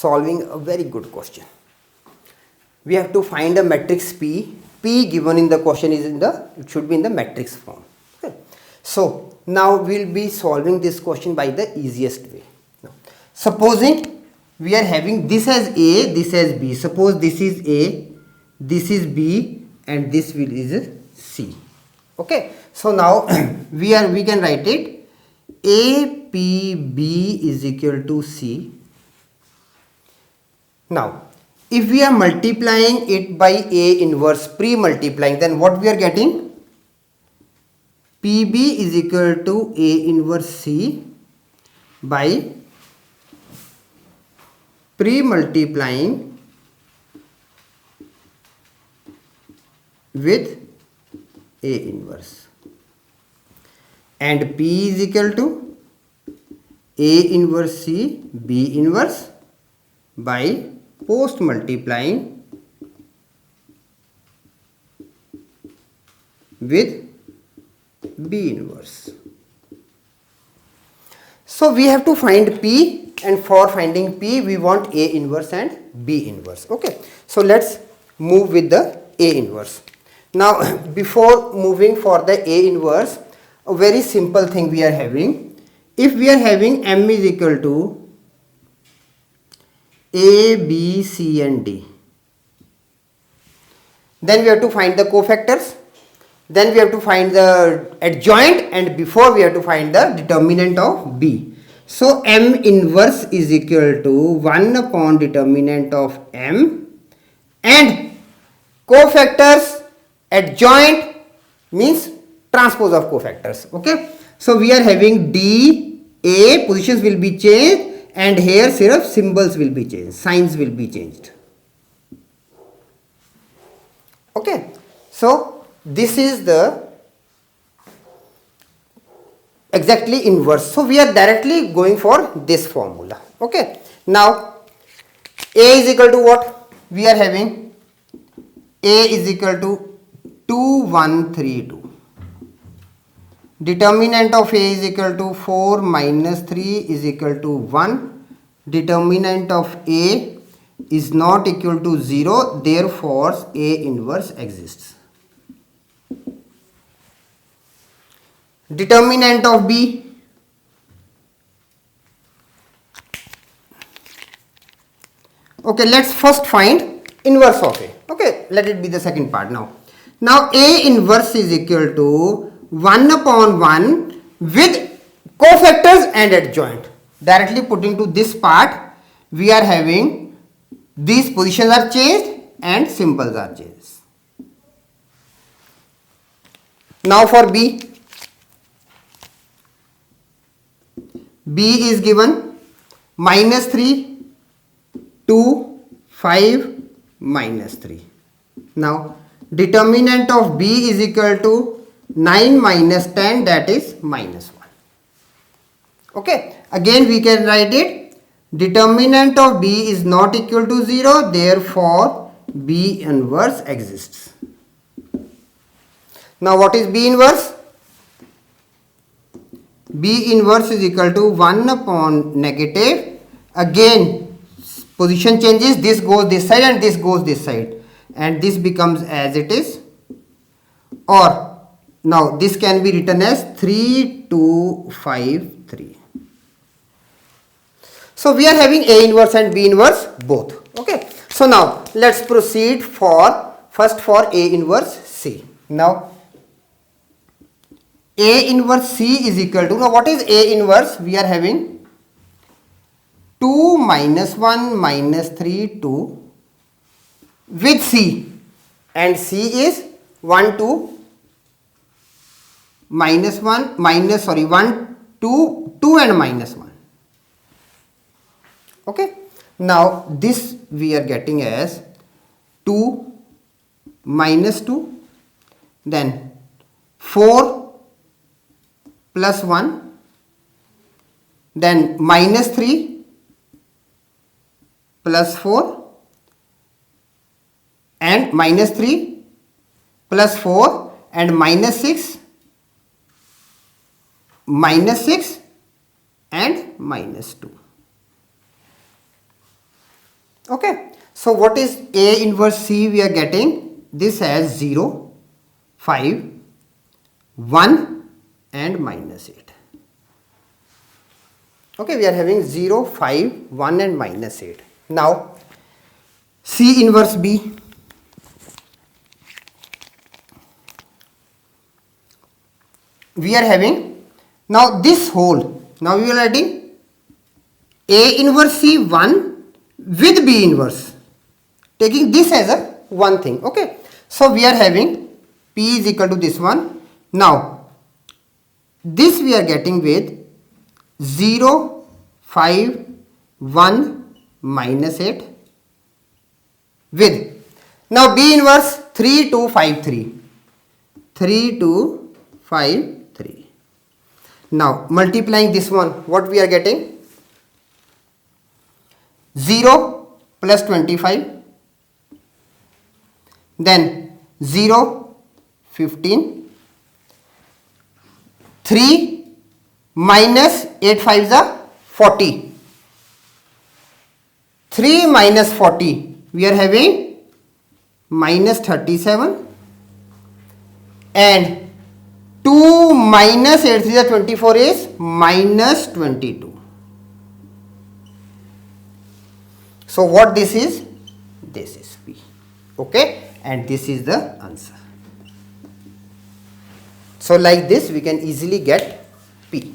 solving a very good question. We have to find a matrix P. P given in the question is it should be in the matrix form. Okay. So now we'll be solving this question by the easiest way. Now, supposing we are having this as A, this as B. Suppose this is A, this is B, and this is C. Okay. So now we can write it APB is equal to C. Now, if we are multiplying it by A inverse, pre-multiplying, then what we are getting? PB is equal to A inverse C by pre-multiplying with A inverse. And P is equal to A inverse C, B inverse by post multiplying with B inverse. So we have to find P, and for finding P we want A inverse and B inverse. Okay. So let's move with the A inverse. Now before moving for the A inverse, a very simple thing we are having. If we are having M is equal to A, B, C and D, then we have to find the cofactors, then we have to find the adjoint, and before we have to find the determinant of B. So M inverse is equal to 1 upon determinant of M, and cofactors adjoint means transpose of cofactors. Okay. So we are having D, A, positions will be changed, and here sirf symbols will be changed, signs will be changed. Okay. So this is the exactly inverse. So we are directly going for this formula. Okay. Now A is equal to what? We are having A is equal to 2, 1, 3, 2. Determinant of A is equal to 4 minus 3 is equal to 1. Determinant of A is not equal to 0, therefore A inverse exists. Determinant of B, okay, let's first find inverse of A. Okay, let it be the second part now. Now A inverse is equal to 1 upon 1 with cofactors and adjoint. Directly putting to this part, we are having these positions are changed and symbols are changed. Now for B, B is given minus 3, 2, 5, minus 3. Now determinant of B is equal to 9 minus 10, that is minus 1. Okay. Again we can write it. Determinant of B is not equal to 0, therefore B inverse exists. Now what is B inverse? B inverse is equal to 1 upon negative. Again position changes, this goes this side and this goes this side, and this becomes as it is, or now this can be written as 3, 2, 5, 3. So we are having A inverse and B inverse both. Okay. So now let's proceed first for A inverse C. Now A inverse C is equal to, now what is A inverse? We are having 2 minus 1 minus 3, 2 with C, and C is 1, 2, minus 1, minus, sorry, 1, 2, 2 and minus 1. Okay. Now this we are getting as 2 minus 2, then 4 plus 1, then minus 3 plus 4, and minus 3 plus 4 and minus 6, minus 6 and minus 2. Okay, so what is A inverse C we are getting? This has 0, 5, 1 and minus 8. Okay, we are having 0, 5, 1 and minus 8. Now C inverse B. We are having now this whole. Now we are adding A inverse C 1 with B inverse. Taking this as a one thing. Okay. So we are having P is equal to this one. Now this we are getting with 0, 5, 1, minus 8 with. Now B inverse 3, 2, 5, 3. 3, 2, 5, 3. Now multiplying this one, what we are getting? 0 plus 25. Then 0, 15. 3 minus 8 5s are 40. 3 minus 40. We are having minus 37. And 2 minus 8 3 is 24 is minus 22. So what this is? This is P. Okay, and this is the answer. So like this we can easily get P.